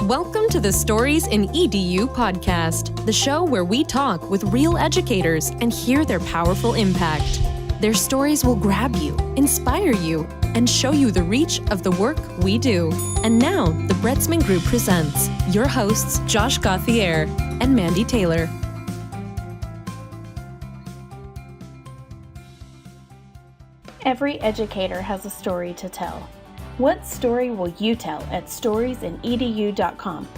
Welcome to the Stories in EDU podcast, the show where we talk with real educators and hear their powerful impact. Their stories will grab you, inspire you, and show you the reach of the work we do. And now, the Bretzman Group presents your hosts, Josh Gauthier and Mandy Taylor. Every educator has a story to tell. What story will you tell at storiesinEDU.com?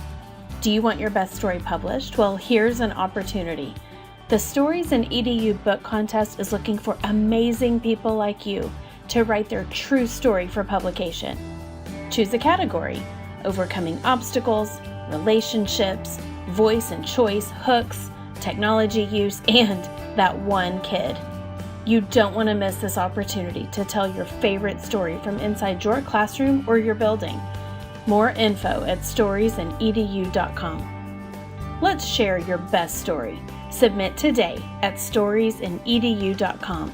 Do you want your best story published? Well, here's an opportunity. The Stories in EDU book contest is looking for amazing people like you to write their true story for publication. Choose a category: overcoming obstacles, relationships, voice and choice, hooks, technology use, and that one kid. You don't want to miss this opportunity to tell your favorite story from inside your classroom or your building. More info at storiesinEDU.com. Let's share your best story. Submit today at storiesinEDU.com.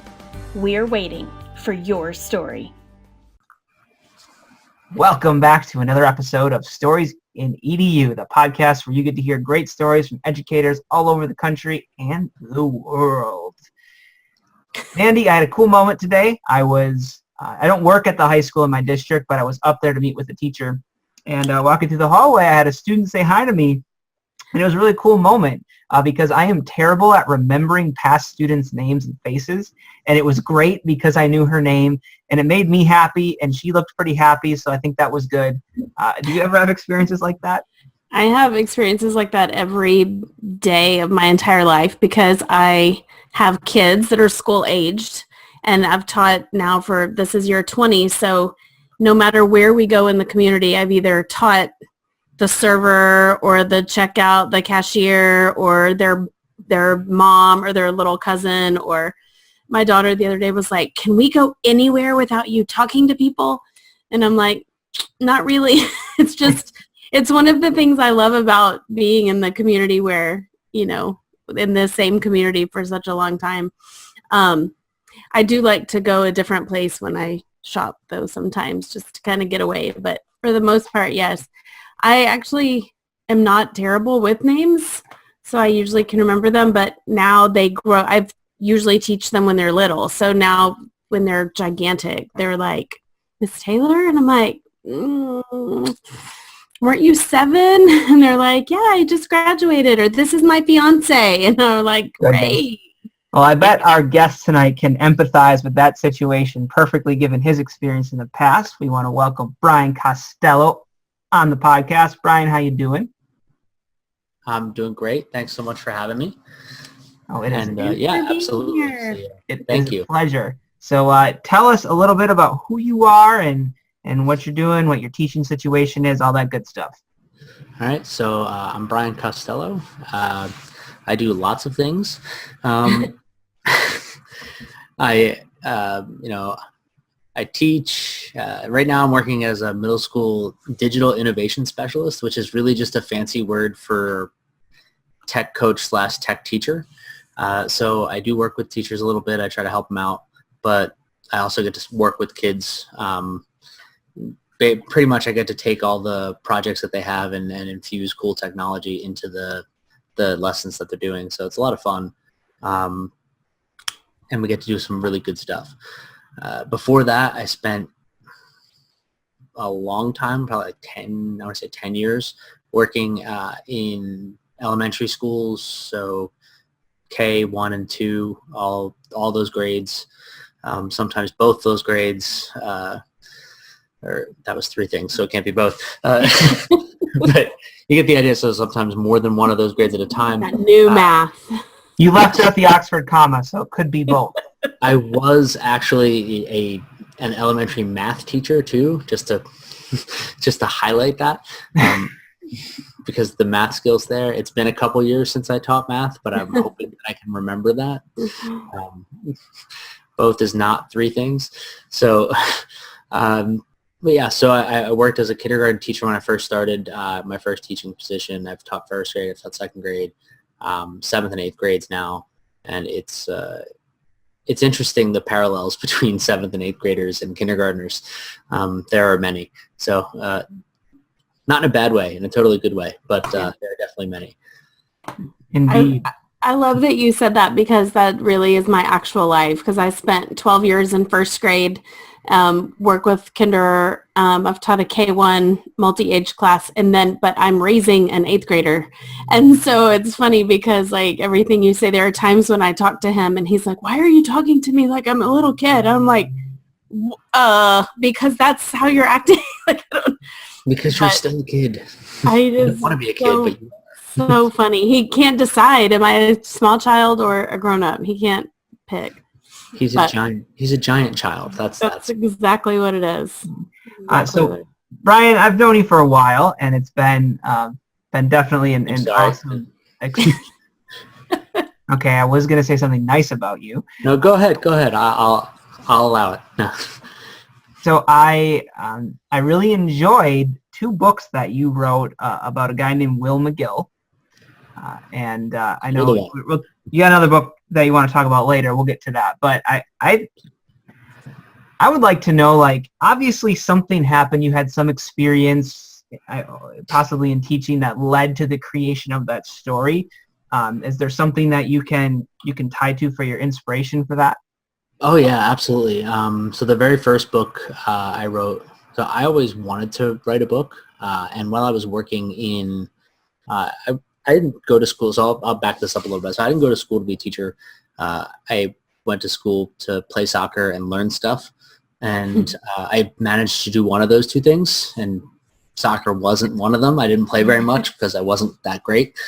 We're waiting for your story. Welcome back to another episode of Stories in EDU, the podcast where you get to hear great stories from educators all over the country and the world. Mandy, I had a cool moment today. I don't work at the high school in my district, but I was up there to meet with a teacher. And walking through the hallway, I had a student say hi to me. And it was a really cool moment because I am terrible at remembering past students' names and faces. And it was great because I knew her name, and it made me happy, and she looked pretty happy, so I think that was good. Do you ever have experiences like that? I have experiences like that every day of my entire life because I have kids that are school aged, and I've taught now this is year 20. So no matter where we go in the community, I've either taught the server or the checkout, the cashier, or their mom or their little cousin. Or my daughter the other day was like, "Can we go anywhere without you talking to people?" And I'm like, not really. It's one of the things I love about being in the community where, in the same community for such a long time. I do like to go a different place when I shop, though, sometimes, just to kind of get away. But for the most part, yes. I actually am not terrible with names, so I usually can remember them. But now they grow. I usually teach them when they're little. So now when they're gigantic, they're like, "Miss Taylor?" And I'm like, "Weren't you 7? And they're like, "Yeah, I just graduated," or "This is my fiance." And I'm like, "Great." Well, I bet our guest tonight can empathize with that situation perfectly given his experience in the past. We want to welcome Brian Costello on the podcast. Brian, how you doing? I'm doing great. Thanks so much for having me. Oh, it is. Yeah, absolutely. So, Thank you. A pleasure. So tell us a little bit about who you are and what you're doing, what your teaching situation is, all that good stuff. All right. So I'm Brian Costello. I do lots of things. I teach. Right now I'm working as a middle school digital innovation specialist, which is really just a fancy word for tech coach / tech teacher. So I do work with teachers a little bit. I try to help them out, but I also get to work with kids. Pretty much I get to take all the projects that they have and infuse cool technology into the lessons that they're doing. So it's a lot of fun. And we get to do some really good stuff. Before that, I spent a long time, probably like 10 years, working in elementary schools. So K, 1 and 2, all those grades, sometimes both those grades, or that was 3 things, so it can't be both. But you get the idea. So sometimes more than one of those grades at a time. That new math. You left out the Oxford comma, so it could be both. I was actually an elementary math teacher too, just to highlight that, because the math skills there. It's been a couple years since I taught math, but I'm hoping that I can remember that. Both is not 3 things. So, but yeah, so I worked as a kindergarten teacher when I first started my first teaching position. I've taught first grade, I've taught second grade, 7th and 8th grades now, and it's interesting the parallels between 7th and 8th graders and kindergartners. There are many. So Not in a bad way, in a totally good way, but there are definitely many. Indeed. I love that you said that because that really is my actual life, because I spent 12 years in first grade, work with kinder. I've taught a K-1 multi-age class, but I'm raising an 8th grader. And so it's funny because like everything you say, there are times when I talk to him and he's like, why are you talking to me like I'm a little kid? I'm like, because that's how you're acting. Like, Because you're still a kid. I don't want to be a kid, but you are. So funny. He can't decide, am I a small child or a grown-up? He can't pick. He's a giant child. That's exactly what it is. So, Brian, I've known you for a while, and it's been definitely an awesome. Okay, I was gonna say something nice about you. No, go ahead. I'll allow it. No. So I really enjoyed 2 books that you wrote about a guy named Will McGill. And I know you got another book that you want to talk about later. We'll get to that. But I would like to know, like, obviously something happened. You had some experience, possibly in teaching, that led to the creation of that story. Is there something that you can tie to for your inspiration for that? Oh, yeah, absolutely. So the very first book I wrote, so I always wanted to write a book. And while I was working in I didn't go to school, so I'll back this up a little bit. So I didn't go to school to be a teacher. I went to school to play soccer and learn stuff. And I managed to do one of those 2 things, and soccer wasn't one of them. I didn't play very much because I wasn't that great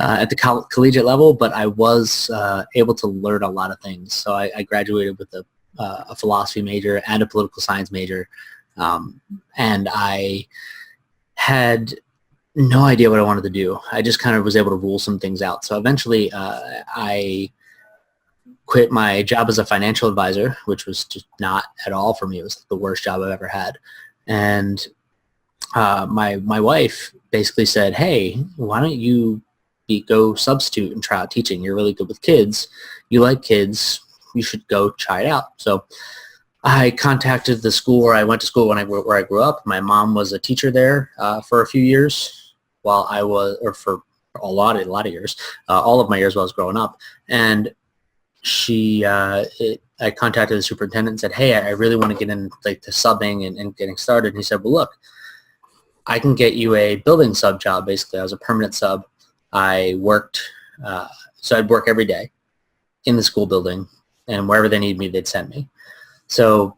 at the collegiate level, but I was able to learn a lot of things. So I graduated with a philosophy major and a political science major. And I had no idea what I wanted to do. I just kind of was able to rule some things out. So eventually I quit my job as a financial advisor, which was just not at all for me. It was the worst job I've ever had. And my wife basically said, hey, why don't you go substitute and try out teaching? You're really good with kids. You like kids. You should go try it out. So I contacted the school where I went to school where I grew up. My mom was a teacher there for a few years while I was, or for a lot of years, all of my years while I was growing up. And I contacted the superintendent and said, hey, I really want to get in like to subbing and getting started. And he said, well, look, I can get you a building sub job. Basically, I was a permanent sub. I worked, so I'd work every day in the school building, and wherever they needed me, they'd send me. So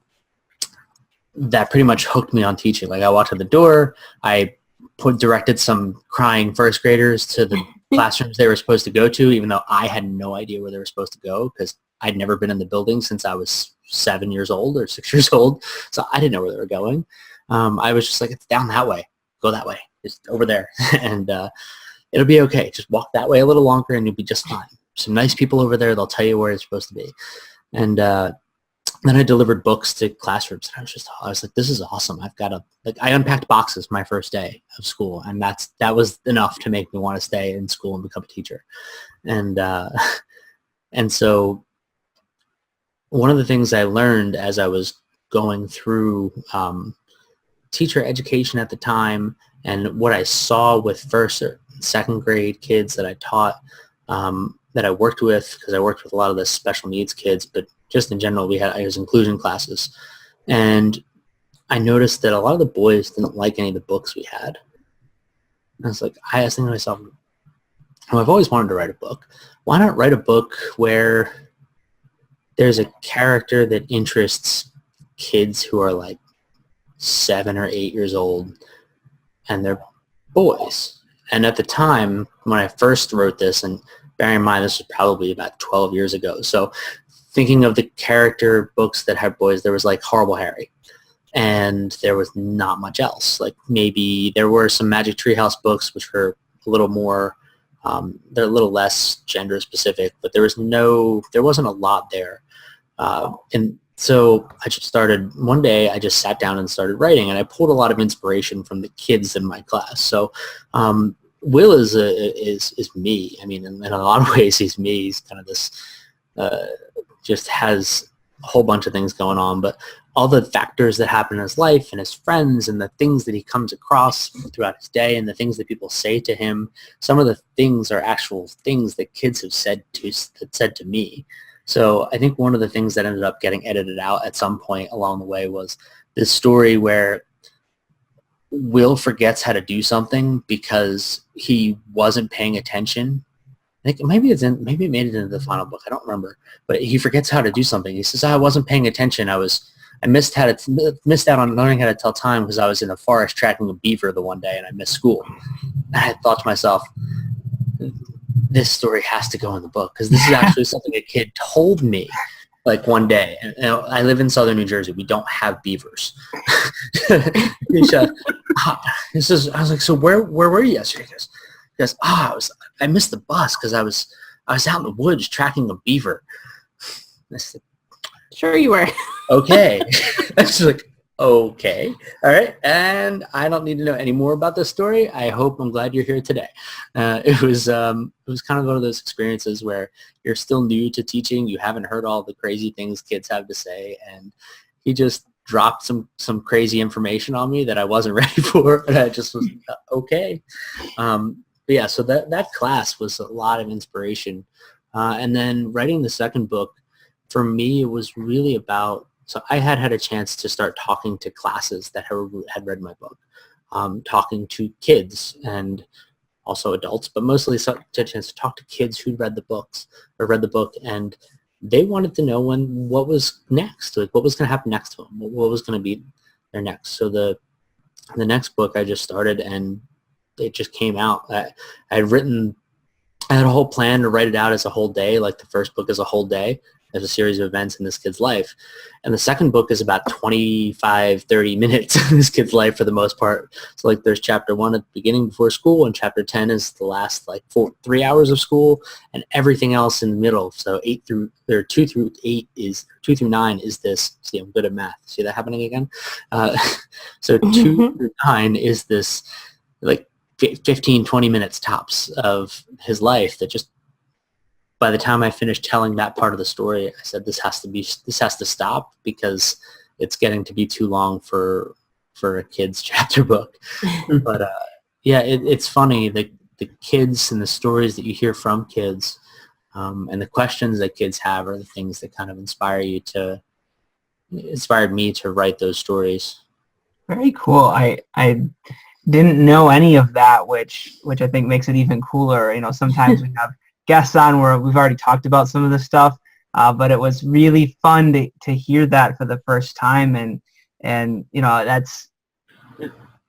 that pretty much hooked me on teaching. Like I walked to the door, I directed some crying first graders to the classrooms they were supposed to go to, even though I had no idea where they were supposed to go because I'd never been in the building since I was 7 years old or 6 years old. So I didn't know where they were going. I was just like, it's down that way. Go that way. Just over there. And it'll be okay. Just walk that way a little longer and you'll be just fine. Some nice people over there. They'll tell you where it's supposed to be. And then I delivered books to classrooms. And I was like, this is awesome. I unpacked boxes my first day of school. And that was enough to make me want to stay in school and become a teacher. And so one of the things I learned as I was going through teacher education at the time and what I saw with first or second grade kids that I taught, that I worked with, because I worked with a lot of the special needs kids, but just in general, I was inclusion classes. And I noticed that a lot of the boys didn't like any of the books we had. And I was thinking to myself, well, I've always wanted to write a book. Why not write a book where there's a character that interests kids who are like 7 or 8 years old and they're boys? And at the time when I first wrote this, and bearing in mind this was probably about 12 years ago, so thinking of the character books that had boys, there was like Horrible Harry, and there was not much else. Like maybe there were some Magic Treehouse books which were a little more, they're a little less gender specific, but there wasn't a lot there. And so one day I just sat down and started writing, and I pulled a lot of inspiration from the kids in my class. So Will is me. I mean, in a lot of ways he's me. He's kind of this, just has whole bunch of things going on, but all the factors that happen in his life and his friends and the things that he comes across throughout his day and the things that people say to him, some of the things are actual things that kids have said to me. So I think one of the things that ended up getting edited out at some point along the way was this story where Will forgets how to do something because he wasn't paying attention. I think maybe it made it into the final book. I don't remember, but he forgets how to do something. He says, "I wasn't paying attention. I missed out on learning how to tell time because I was in the forest tracking a beaver the one day and I missed school." And I thought to myself, this story has to go in the book because this is actually something a kid told me like one day. And, I live in southern New Jersey. We don't have beavers. He said, I was like, "So where were you yesterday?" He goes, I missed the bus because I was out in the woods tracking a beaver. I said, Sure you were. okay. I was like, okay. All right. And I don't need to know any more about this story. I'm glad you're here today. It was kind of one of those experiences where you're still new to teaching. You haven't heard all the crazy things kids have to say. And he just dropped some crazy information on me that I wasn't ready for. And I just was okay. But yeah, so that class was a lot of inspiration. And then writing the second book, for me, it was really about, so I had a chance to start talking to classes that had read my book, talking to kids and also adults, but mostly a chance to talk to kids who read the book, and they wanted to know what was next, like what was going to happen next to them, what was going to be their next. So the next book I just started, and it just came out. I had a whole plan to write it out as a whole day, like the first book is a whole day, as a series of events in this kid's life. And the second book is about 25, 30 minutes in this kid's life for the most part. So like there's chapter 1 at the beginning before school, and chapter 10 is the last 3 hours of school, and everything else in the middle. So 2 through 9 is this. See, I'm good at math. See that happening again? So 2 through 9 is this like 15, 20 minutes tops of his life that just, by the time I finished telling that part of the story, I said, this has to stop because it's getting to be too long for a kid's chapter book. But yeah, it's funny, the kids and the stories that you hear from kids and the questions that kids have are the things that kind of inspired me to write those stories. Very cool. I didn't know any of that, which I think makes it even cooler. You know, sometimes we have guests on where we've already talked about some of the stuff, but it was really fun to hear that for the first time. And you know,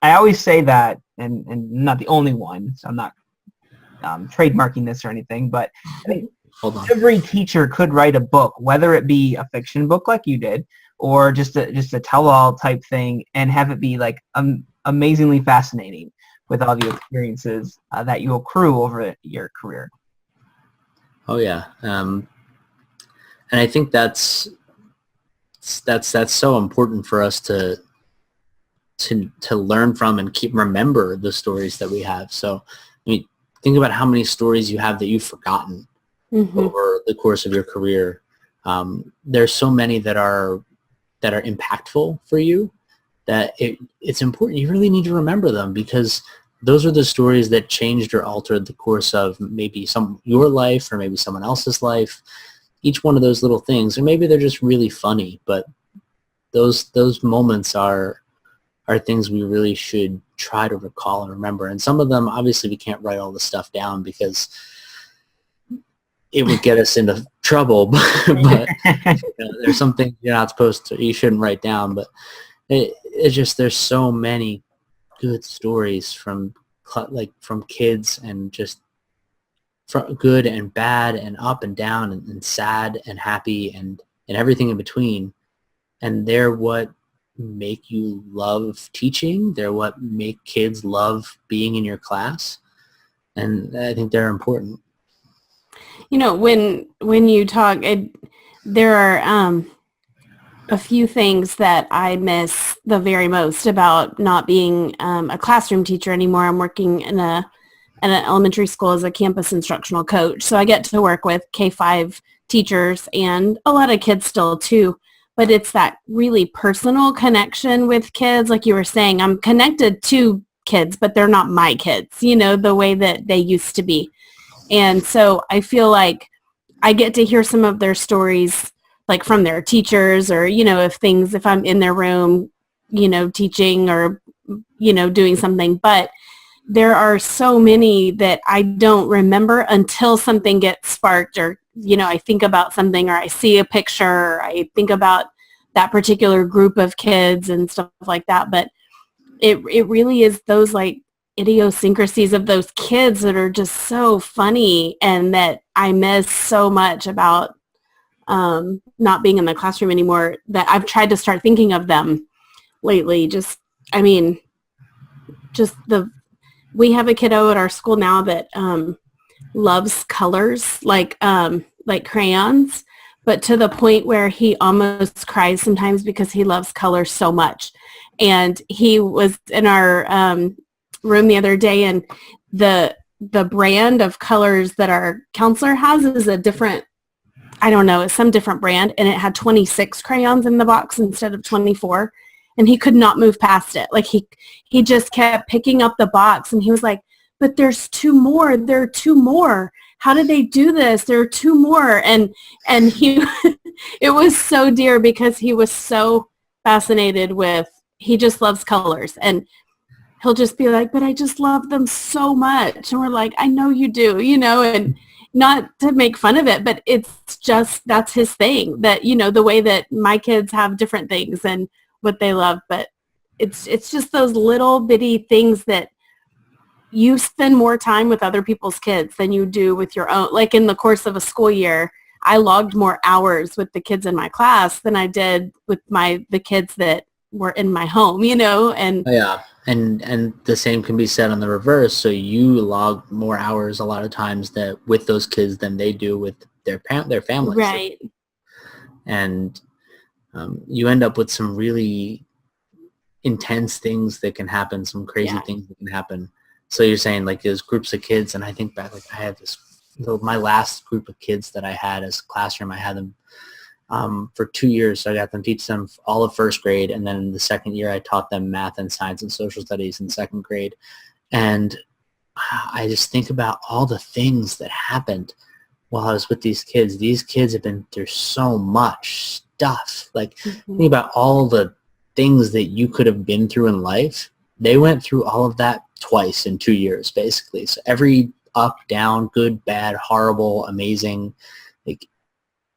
I always say that, and not the only one, so I'm not trademarking this or anything, but I think every teacher could write a book, whether it be a fiction book like you did, or just a tell-all type thing, and have it be like amazingly fascinating with all the experiences that you accrue over your career. Oh yeah, and I think that's so important for us to learn from and remember the stories that we have. So, I mean, think about how many stories you have that you've forgotten over the course of your career. There's so many that are impactful for you that it's important. You really need to remember them, because those are the stories that changed or altered the course of maybe your life or maybe someone else's life. Each one of those little things, or maybe they're just really funny, but those moments are things we really should try to recall and remember. And some of them, obviously, we can't write all the stuff down because it would get us into trouble. But there's some things you shouldn't write down. But it's just, there's so many good stories from kids, and just from good and bad and up and down and sad and happy and everything in between. And they're what make you love teaching. They're what make kids love being in your class. And I think they're important. You know, when you talk, there are a few things that I miss the very most about not being a classroom teacher anymore. I'm working in an elementary school as a campus instructional coach. So I get to work with K-5 teachers and a lot of kids still too. But it's that really personal connection with kids. Like you were saying, I'm connected to kids, but they're not my kids, the way that they used to be. And so I feel like I get to hear some of their stories, like from their teachers, or, if I'm in their room, teaching or, doing something. But there are so many that I don't remember until something gets sparked, or, I think about something, or I see a picture, or I think about that particular group of kids and stuff like that. But it really is those like idiosyncrasies of those kids that are just so funny, and that I miss so much about not being in the classroom anymore, that I've tried to start thinking of them lately. We have a kiddo at our school now that loves colors, like crayons, but to the point where he almost cries sometimes because he loves colors so much. And he was in our room the other day, and the brand of colors that our counselor has is a different, I don't know, it's some different brand, and it had 26 crayons in the box instead of 24, and he could not move past it. Like he just kept picking up the box, and he was like, but there's two more, there are two more. How did they do this? There are two more. And he, it was so dear because he was so fascinated with, he just loves colors, and he'll just be like, but I just love them so much. And we're like, I know you do, and not to make fun of it, but it's just, that's his thing, that, the way that my kids have different things and what they love. But it's just those little bitty things that you spend more time with other people's kids than you do with your own. Like in the course of a school year, I logged more hours with the kids in my class than I did with the kids that were in my home, and Yeah. And the same can be said on the reverse. So you log more hours a lot of times that with those kids than they do with their families. Right. And you end up with some really intense things that can happen, some crazy things that can happen. So you're saying like there's groups of kids, and I think back, like I had my last group of kids that I had as a classroom, I had them for 2 years. So I got them, teach them all of first grade. And then in the second year, I taught them math and science and social studies in second grade. And I just think about all the things that happened while I was with these kids. These kids have been through so much stuff. Like think about all the things that you could have been through in life. They went through all of that twice in 2 years, basically. So every up, down, good, bad, horrible, amazing, like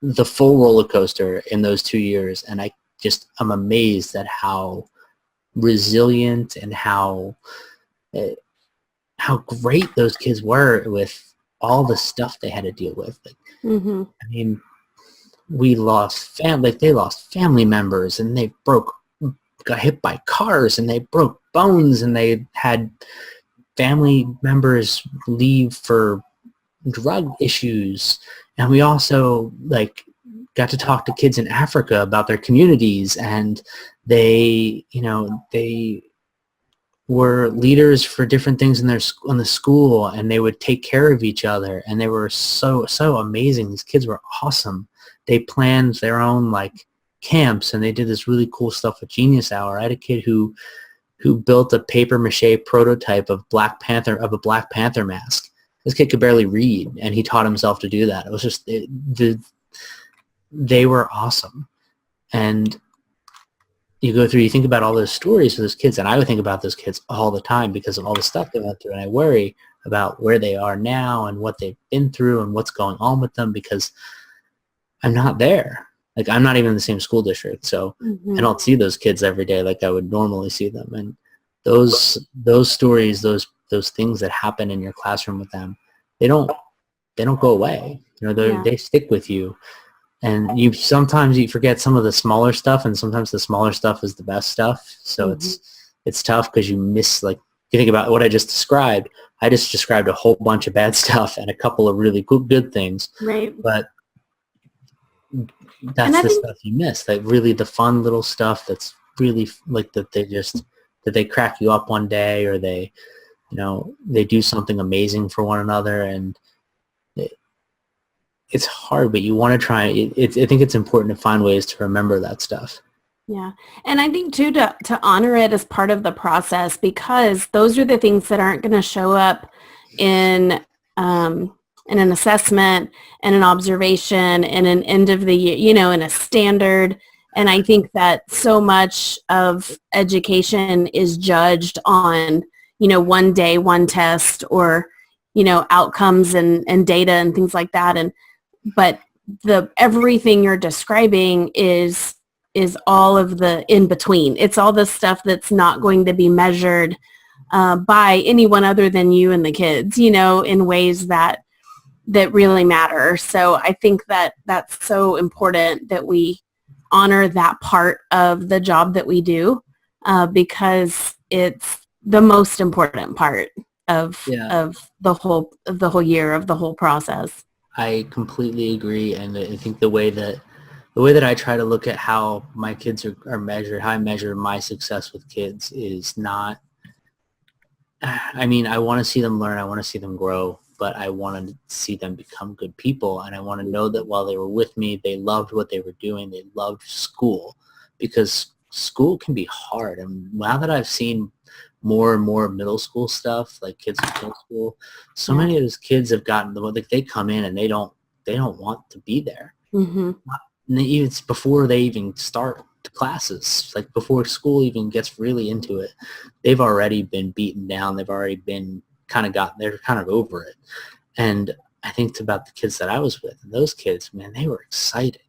the full roller coaster in those 2 years. And I'm amazed at how resilient and how great those kids were with all the stuff they had to deal with. Like, I mean, they lost family members, and they got hit by cars, and they broke bones, and they had family members leave for drug issues. And we also got to talk to kids in Africa about their communities, and they were leaders for different things in the school, and they would take care of each other, and they were so amazing. These kids were awesome. They planned their own camps, and they did this really cool stuff with Genius Hour. I had a kid who built a paper mache prototype of a Black Panther mask. This kid could barely read, and he taught himself to do that. It was just they were awesome. And you think about all those stories of those kids, and I would think about those kids all the time because of all the stuff they went through, and I worry about where they are now and what they've been through and what's going on with them because I'm not there. I'm not even in the same school district, so I don't see those kids every day like I would normally see them. And those stories, those things that happen in your classroom with them, they don't go away. They stick with you. And sometimes you forget some of the smaller stuff, and sometimes the smaller stuff is the best stuff. So it's tough because you miss, you think about what I just described. I just described a whole bunch of bad stuff and a couple of really good things. Right. But that's the stuff you miss. Really the fun little stuff that's really that they crack you up one day, or they do something amazing for one another, and it's hard, but you want to try. I think it's important to find ways to remember that stuff. Yeah. And I think too, to honor it as part of the process, because those are the things that aren't going to show up in an assessment and an observation and an end of the year, in a standard. And I think that so much of education is judged on, one day, one test, or, outcomes and data and things like that. But everything you're describing is all of the in between. It's all the stuff that's not going to be measured by anyone other than you and the kids, in ways that really matter. So I think that that's so important that we honor that part of the job that we do, because it's the most important part of the whole year, of the whole process. I completely agree, and I think the way that I try to look at how my kids are measured, how I measure my success with kids is not, I mean, I want to see them learn, I want to see them grow, but I want to see them become good people, and I want to know that while they were with me, they loved what they were doing, they loved school, because school can be hard. And now that I've seen more and more middle school stuff, like kids in middle school, so many of those kids have gotten they come in and they don't want to be there. Mm-hmm. It's before they even start classes, like before school even gets really into it, they've already been beaten down. They've already been they're kind of over it. And I think about the kids that I was with, and those kids, man, they were excited.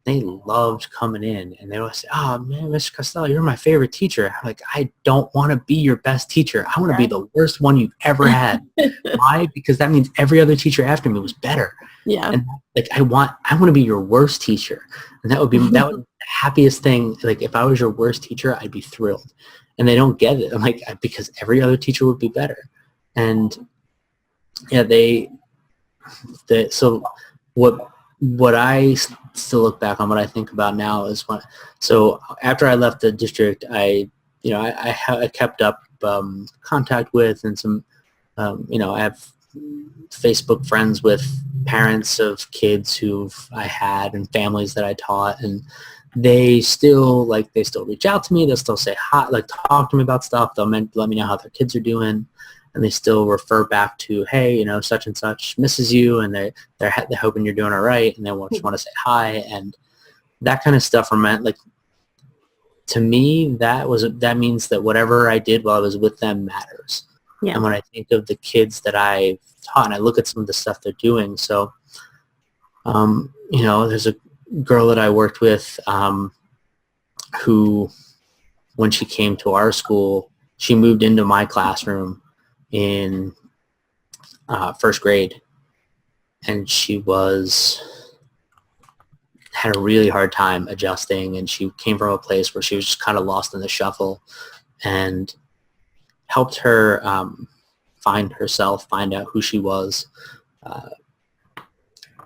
They loved coming in, and they would say, "Oh man, Mr. Costello, you're my favorite teacher." I'm like, I don't want to be your best teacher. I want to be the worst one you've ever had. Why? Because that means every other teacher after me was better. Yeah. And like, I want to be your worst teacher, and that would be the happiest thing. Like, if I was your worst teacher, I'd be thrilled. And they don't get it. I'm like, because every other teacher would be better. And yeah, so what I still look back on, what I think about now is so after I left the district, I kept up contact with, and some, I have Facebook friends with parents of kids who I had and families that I taught, and they still reach out to me. They'll still say hi, like talk to me about stuff. They'll let me know how their kids are doing. And they still refer back to, hey, such and such misses you, and they're hoping you're doing all right, and they just want to say hi, and that kind of stuff. Like, to me, that means that whatever I did while I was with them matters. Yeah. And when I think of the kids that I taught, and I look at some of the stuff they're doing, so there's a girl that I worked with who, when she came to our school, she moved into my classroom in first grade, and she had a really hard time adjusting, and she came from a place where she was just kind of lost in the shuffle, and helped her find herself, find out who she was,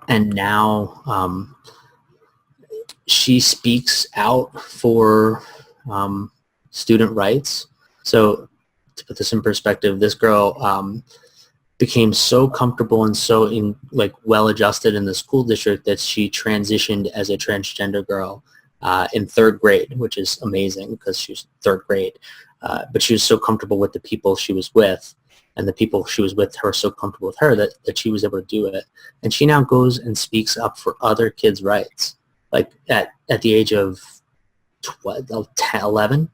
and now she speaks out for student rights. So to put this in perspective, this girl became so comfortable and so well adjusted in the school district that she transitioned as a transgender girl in third grade, which is amazing because she was third grade. But she was so comfortable with the people she was with, and the people she was with were so comfortable with her that she was able to do it. And she now goes and speaks up for other kids' rights, like at the age of 11.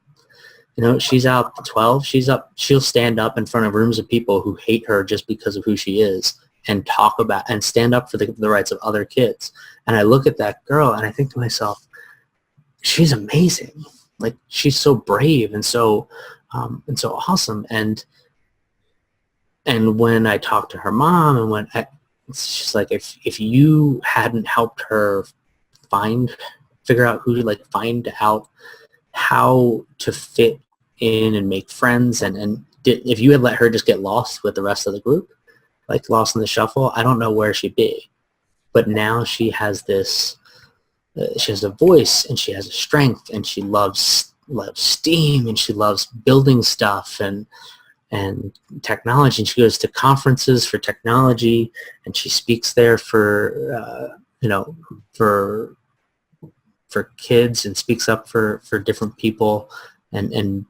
She's out 12. She'll stand up in front of rooms of people who hate her just because of who she is, and talk about and stand up for the rights of other kids. And I look at that girl and I think to myself, she's amazing. Like, she's so brave and so awesome. And when I talked to her mom, she's like, if you hadn't helped her find out how to fit in and make friends, and if you had let her just get lost with the rest of the group, like lost in the shuffle, I don't know where she'd be. But now she has this, she has a voice, and she has a strength, and she loves STEAM, and she loves building stuff, and and technology, and she goes to conferences for technology, and she speaks there for for kids, and speaks up for different people, and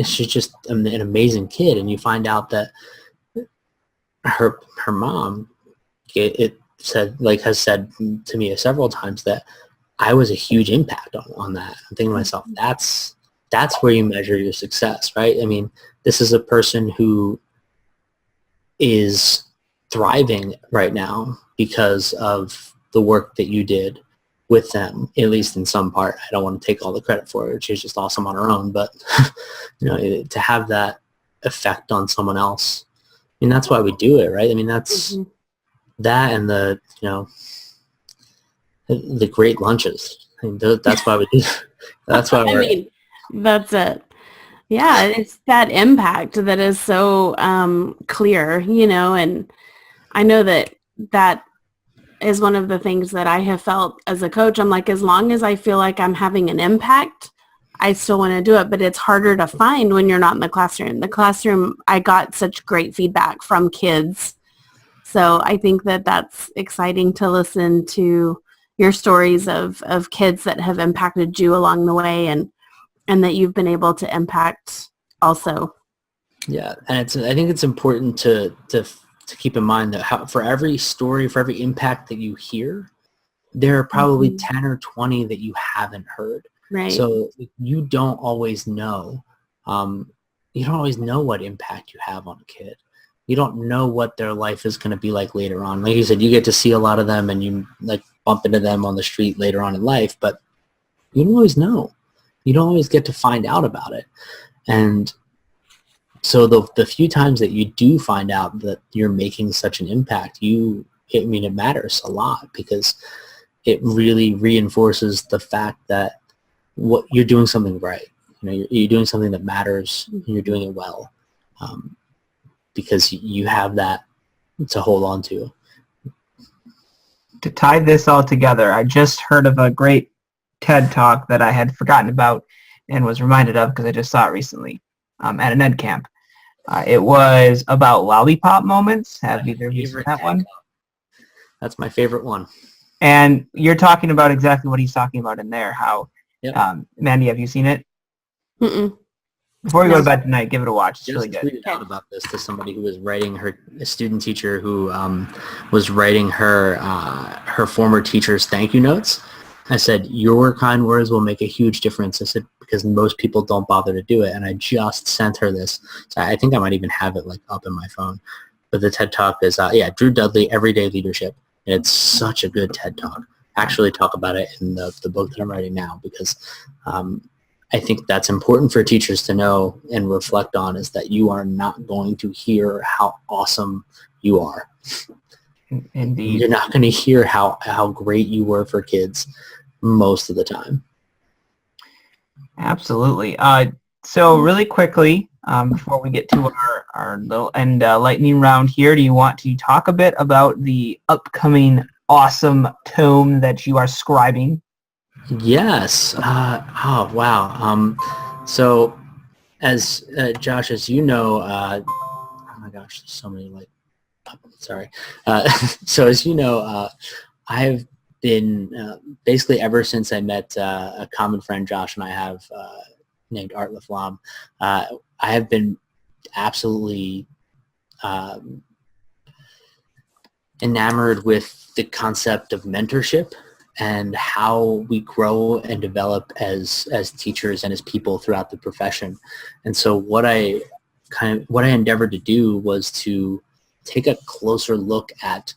she's just an amazing kid. And you find out that her mom has said to me several times that I was a huge impact on that. I'm thinking to myself, that's where you measure your success, right? I mean, this is a person who is thriving right now because of the work that you did with them, at least in some part. I don't want to take all the credit for it. She's just awesome on her own, but to have that effect on someone else, I mean, that's why we do it, right? I mean, that's that, and the great lunches. I mean, that's why we do. That's why we're. I mean, that's it. Yeah, it's that impact that is so clear, and I know that is one of the things that I have felt as a coach. I'm like, as long as I feel like I'm having an impact, I still want to do it, but it's harder to find when you're not in the classroom. The classroom, I got such great feedback from kids. So I think that that's exciting to listen to your stories of kids that have impacted you along the way, and that you've been able to impact also. Yeah, and I think it's important to keep in mind that for every story, for every impact that you hear, there are probably 10 or 20 that you haven't heard. Right. So you don't always know. You don't always know what impact you have on a kid. You don't know what their life is going to be like later on. Like you said, you get to see a lot of them, and you bump into them on the street later on in life, but you don't always know. You don't always get to find out about it. And so the few times that you do find out that you're making such an impact, it matters a lot, because it really reinforces the fact that what you're doing something right. You're doing something that matters, and you're doing it well, because you have that to hold on to. To tie this all together, I just heard of a great TED Talk that I had forgotten about and was reminded of because I just saw it recently at an ed camp. It was about lollipop moments. Have either of you seen that one? That's my favorite one. And you're talking about exactly what he's talking about in there. How, Mandy, have you seen it? Mm-mm. Before we go to bed tonight, give it a watch. It's really good. I tweeted out about this to somebody who was writing a student teacher who was writing her former teacher's thank you notes. I said, your kind words will make a huge difference. I said, because most people don't bother to do it. And I just sent her this. So I think I might even have it up in my phone. But the TED Talk is, Drew Dudley, Everyday Leadership. And it's such a good TED Talk. I actually talk about it in the book that I'm writing now, because I think that's important for teachers to know and reflect on, is that you are not going to hear how awesome you are. Indeed. You're not going to hear how great you were for kids most of the time. Absolutely. So really quickly, before we get to our little end lightning round here, do you want to talk a bit about the upcoming awesome tome that you are scribing? Yes. Oh, wow. So as Josh, as you know, oh my gosh, there's so many sorry. So as you know, I've been basically ever since I met a common friend Josh and I have named Art Laflamme, I have been absolutely enamored with the concept of mentorship and how we grow and develop as teachers and as people throughout the profession. And so what I endeavored to do was to take a closer look at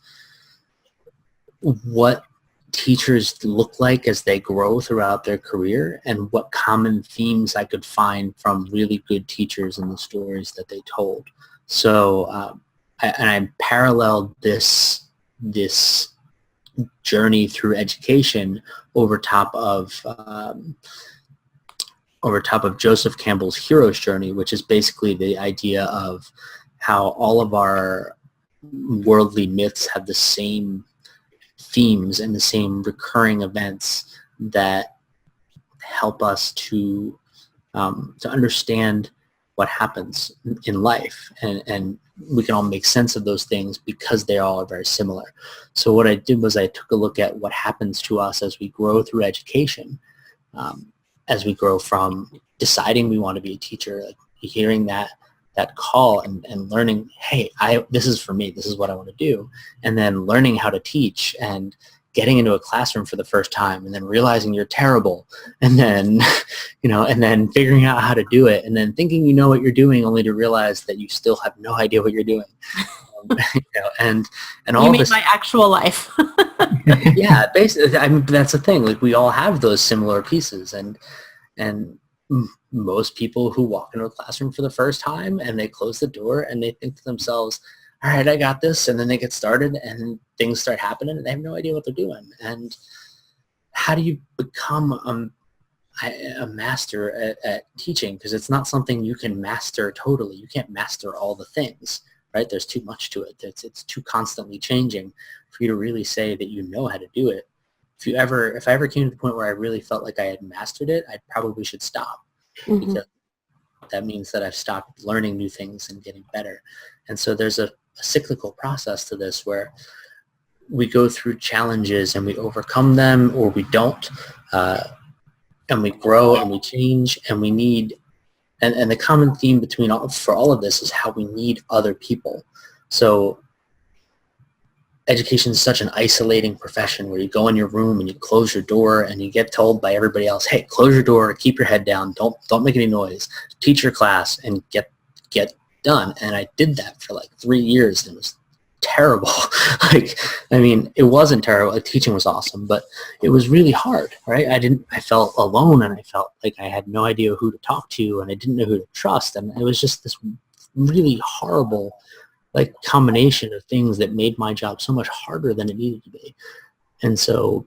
what teachers look like as they grow throughout their career, and what common themes I could find from really good teachers and the stories that they told. So I paralleled this journey through education over top of Joseph Campbell's hero's journey, which is basically the idea of how all of our worldly myths have the same themes and the same recurring events that help us to understand what happens in life, and we can all make sense of those things because they all are very similar. So what I did was I took a look at what happens to us as we grow through education, as we grow from deciding we want to be a teacher, like hearing that call and learning, hey, this is for me, this is what I want to do, and then learning how to teach and getting into a classroom for the first time and then realizing you're terrible, and then, and then figuring out how to do it, and then thinking you know what you're doing only to realize that you still have no idea what you're doing. And all you mean this, my actual life. yeah, basically, I mean, that's the thing. Like, we all have those similar pieces, and most people who walk into a classroom for the first time and they close the door and they think to themselves, all right, I got this, and then they get started and things start happening and they have no idea what they're doing. And how do you become a master at teaching? Because it's not something you can master totally. You can't master all the things, right? There's too much to it. It's too constantly changing for you to really say that you know how to do it. If I ever came to the point where I really felt like I had mastered it, I probably should stop. Mm-hmm. Because that means that I've stopped learning new things and getting better. And so there's a cyclical process to this where we go through challenges and we overcome them, or we don't, and we grow and we change, and we need, and the common theme for all of this is how we need other people. So education is such an isolating profession where you go in your room and you close your door and you get told by everybody else, hey, close your door, keep your head down, don't make any noise, teach your class, and get done. And I did that for like 3 years, and it was terrible. It wasn't terrible. Like, teaching was awesome, but it was really hard, right? I felt alone, and I felt like I had no idea who to talk to, and I didn't know who to trust. And it was just this really horrible combination of things that made my job so much harder than it needed to be. And so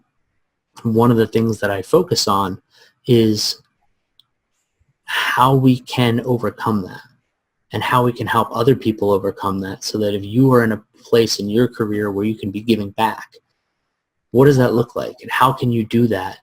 one of the things that I focus on is how we can overcome that and how we can help other people overcome that, so that if you are in a place in your career where you can be giving back, what does that look like? And how can you do that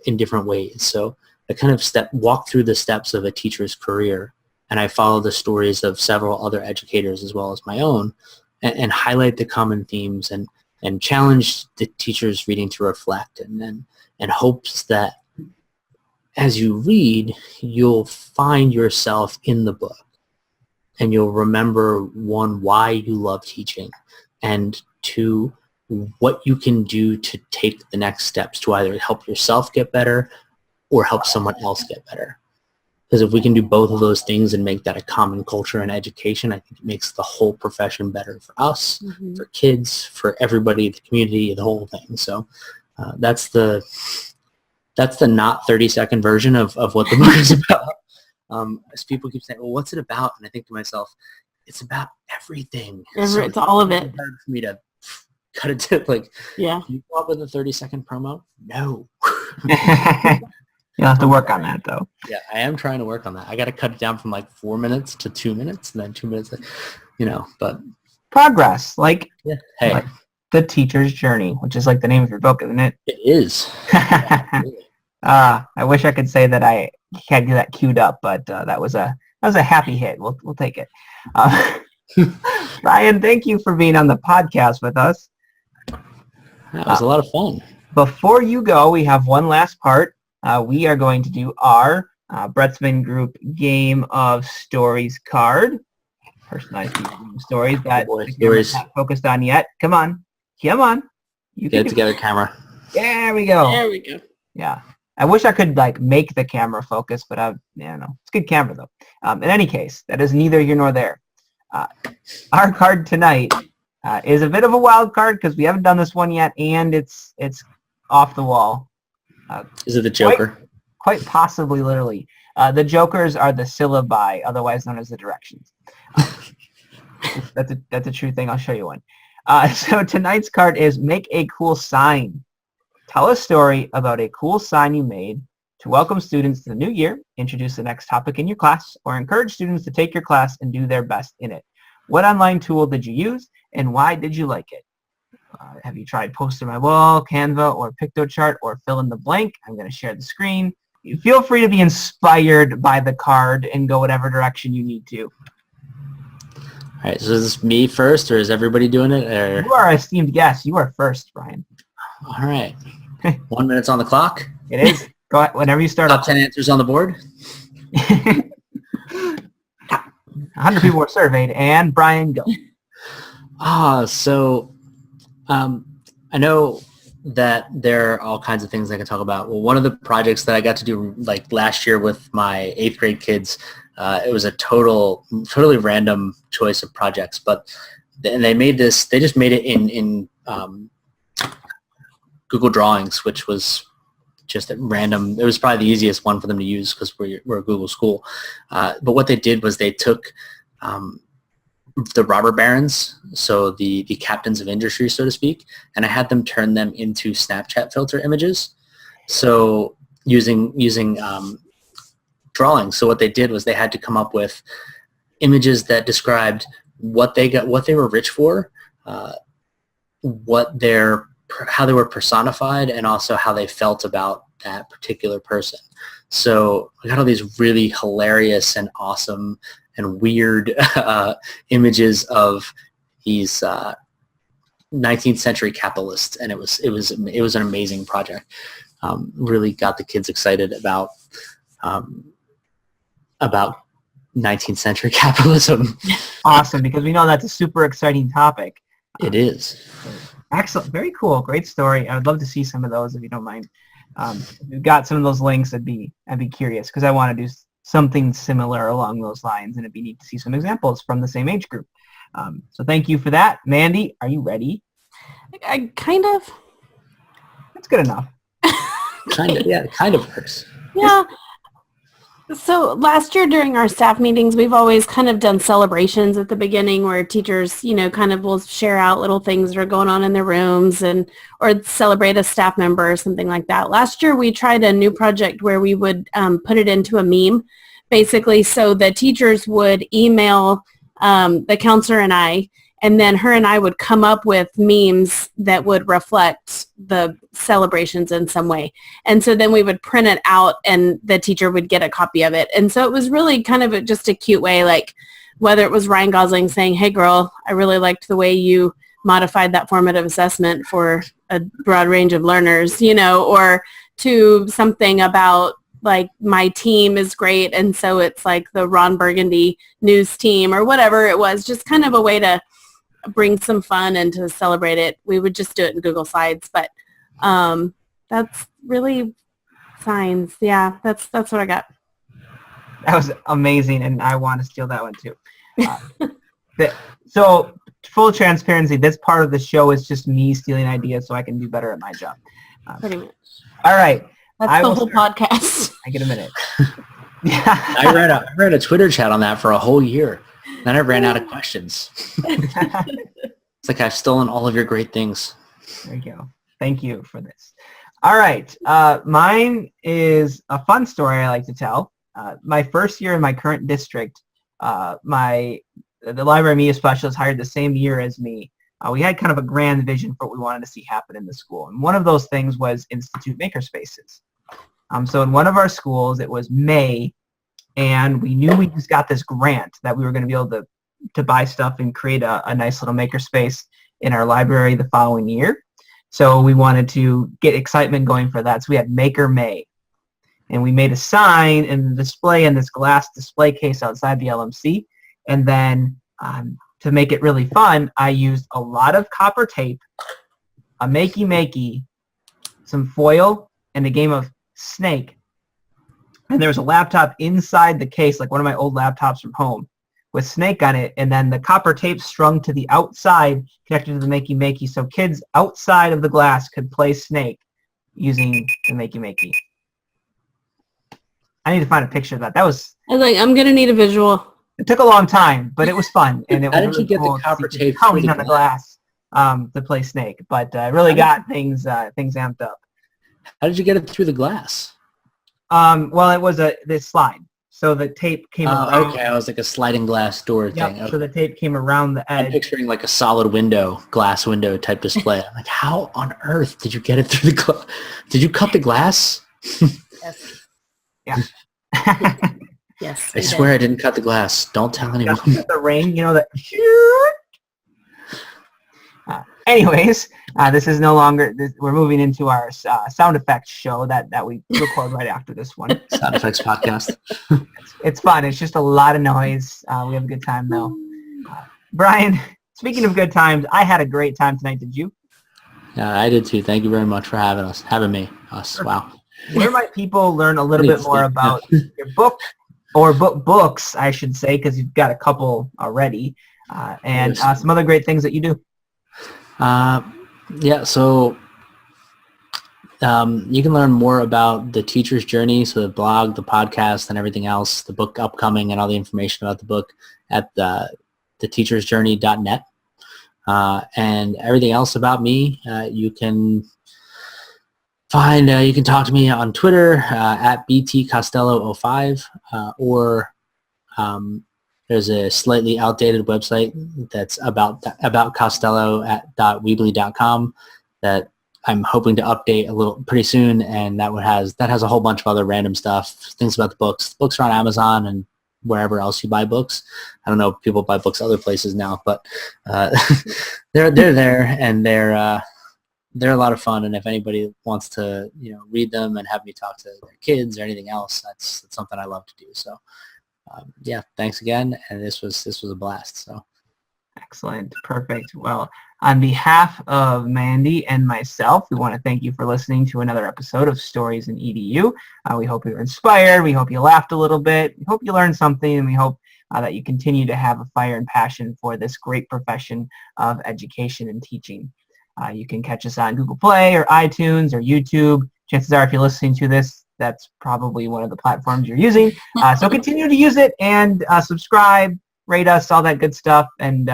in different ways? So I kind of walk through the steps of a teacher's career, and I follow the stories of several other educators as well as my own, and highlight the common themes and challenge the teachers reading to reflect, and hopes that as you read, you'll find yourself in the book, and you'll remember, one, why you love teaching, and two, what you can do to take the next steps to either help yourself get better or help someone else get better. Because if we can do both of those things and make that a common culture in education, I think it makes the whole profession better for us, Mm-hmm. for kids, for everybody, the community, the whole thing. So that's the not 30-second version of what the book is about. As people keep saying, well, what's it about? And I think to myself, it's about everything. It's all of it. It's hard for me to cut it to Yeah. Can you come up with a 30-second promo? No. You'll have to work on that, though. Yeah, I am trying to work on that. I got to cut it down from 4 minutes to 2 minutes, and then 2 minutes, but Progress, yeah. Hey, like The Teacher's Journey, which is like the name of your book, isn't it? it is. I wish I could say that I had that queued up, but that was a happy hit. We'll take it. Brian, thank you for being on the podcast with us. That was a lot of fun. Before you go, we have one last part. We are going to do our Brettsman Group Game of Stories card. Personalized stories that the camera's not focused on yet. Come on. You Get it together, camera. There we go. There we go. Yeah. I wish I could make the camera focus, but I don't know. It's a good camera though. In any case, that is neither here nor there. Our card tonight is a bit of a wild card because we haven't done this one yet, and it's off the wall. Is it the Joker? Quite possibly, literally. The Jokers are the syllabi, otherwise known as the directions. That's a true thing. I'll show you one. So tonight's card is Make a Cool Sign. Tell a story about a cool sign you made to welcome students to the new year, introduce the next topic in your class, or encourage students to take your class and do their best in it. What online tool did you use, and why did you like it? Have you tried Poster My Wall, Canva, or PictoChart, or fill in the blank? I'm going to share the screen. feel free to be inspired by the card and go whatever direction you need to. All right, so is this me first, or is everybody doing it? Or... You are our esteemed guest. You are first, Brian. All right. 1 minute's on the clock. It is. Go ahead, whenever you start. Top 10 answers on the board. 100 people were surveyed, and Brian, go. So I know that there are all kinds of things I can talk about. Well, one of the projects that I got to do like last year with my 8th grade kids, it was a totally random choice of projects, but and they just made it in Google Drawings, which was just at random. It was probably the easiest one for them to use because we're a Google school. But what they did was they took the robber barons, so the captains of industry, so to speak, and I had them turn them into Snapchat filter images. So using drawings. So what they did was they had to come up with images that described what they were rich for, how they were personified, and also how they felt about that particular person. So I got all these really hilarious and awesome and weird images of these 19th century capitalists, and it was an amazing project. Really got the kids excited about 19th century capitalism. Awesome, because we know that's a super exciting topic. It is. Excellent. Very cool. Great story. I would love to see some of those if you don't mind. If you've got some of those links, I'd be curious because I want to do something similar along those lines, and it'd be neat to see some examples from the same age group. So thank you for that. Mandy, are you ready? I kind of. That's good enough. Kind of, yeah, it kind of works. Yeah. So last year during our staff meetings, we've always kind of done celebrations at the beginning where teachers, kind of will share out little things that are going on in their rooms or celebrate a staff member or something like that. Last year, we tried a new project where we would put it into a meme, basically, so the teachers would email the counselor and then her and I would come up with memes that would reflect the celebrations in some way. And so then we would print it out and the teacher would get a copy of it. And so it was really kind of just a cute way, like whether it was Ryan Gosling saying, "Hey girl, I really liked the way you modified that formative assessment for a broad range of learners," or to something about like my team is great. And so it's like the Ron Burgundy news team or whatever it was, just kind of a way to bring some fun and to celebrate it. We would just do it in Google Slides, but that's really signs. Yeah, that's what I got. That was amazing, and I want to steal that one too. So full transparency, this part of the show is just me stealing ideas so I can do better at my job. Pretty much. All right. That's the whole podcast. I get a minute. Yeah. I ran a Twitter chat on that for a whole year. Then I ran out of questions. It's like I've stolen all of your great things. There you go. Thank you for this. All right. Mine is a fun story I like to tell. My first year in my current district, the library media specialist hired the same year as me. We had kind of a grand vision for what we wanted to see happen in the school. And one of those things was Institute Makerspaces. So in one of our schools, it was May, and we knew we just got this grant that we were going to be able to buy stuff and create a nice little makerspace in our library the following year. So we wanted to get excitement going for that. So we had Maker May. And we made a sign and display in this glass display case outside the LMC. And then to make it really fun, I used a lot of copper tape, a makey, some foil, and a game of Snake. And there was a laptop inside the case, like one of my old laptops from home, with Snake on it, and then the copper tape strung to the outside connected to the makey, so kids outside of the glass could play Snake using the makey. I need to find a picture of that. I was like, I'm going to need a visual. It took a long time, but it was fun, and it was really get cool the copper tape pounding on the glass to play Snake, but really got things amped up. How did you get it through the glass? Well, it was this slide. So the tape came around. Okay, it was like a sliding glass door thing. Okay. So the tape came around the edge. I'm picturing like a solid glass window type display. I'm like, how on earth did you get it through the glass? Did you cut the glass? Yes. Yeah. Yes. I swear I didn't cut the glass. Don't tell anyone. The ring, that. Anyways, this is no longer. We're moving into our sound effects show that we record right after this one. Sound effects podcast. It's fun. It's just a lot of noise. We have a good time though. Brian, speaking of good times, I had a great time tonight. Did you? Yeah, I did too. Thank you very much for having me. Wow. Where might people learn a little bit more about your book or books, I should say, because you've got a couple already, and some other great things that you do? So you can learn more about the teacher's journey, so the blog, the podcast, and everything else, the book upcoming, and all the information about the book at theteachersjourney.net. And everything else about me, you can find. You can talk to me on Twitter at btcostello05, or there's a slightly outdated website that's about Costello at .weebly.com that I'm hoping to update a little pretty soon, and that has a whole bunch of other random stuff, things about the books. The books are on Amazon and wherever else you buy books. I don't know if people buy books other places now, but they're there, and they're a lot of fun. And if anybody wants to read them and have me talk to their kids or anything else, that's something I love to do. So. Thanks again, and this was a blast. So, excellent, perfect. Well, on behalf of Mandy and myself, we want to thank you for listening to another episode of Stories in EDU. We hope you were inspired. We hope you laughed a little bit. We hope you learned something, and we hope that you continue to have a fire and passion for this great profession of education and teaching. You can catch us on Google Play or iTunes or YouTube. Chances are, if you're listening to this, that's probably one of the platforms you're using. So continue to use it and subscribe, rate us, all that good stuff. And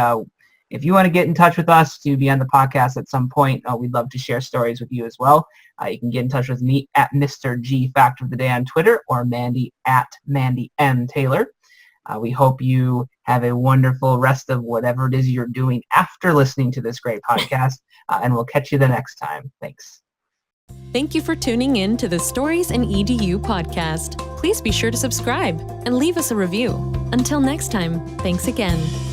if you want to get in touch with us to be on the podcast at some point, we'd love to share stories with you as well. You can get in touch with me at Mr. G Factor of the Day on Twitter, or Mandy at Mandy M. Taylor. We hope you have a wonderful rest of whatever it is you're doing after listening to this great podcast, and we'll catch you the next time. Thanks. Thank you for tuning in to the Stories in EDU podcast. Please be sure to subscribe and leave us a review. Until next time, thanks again.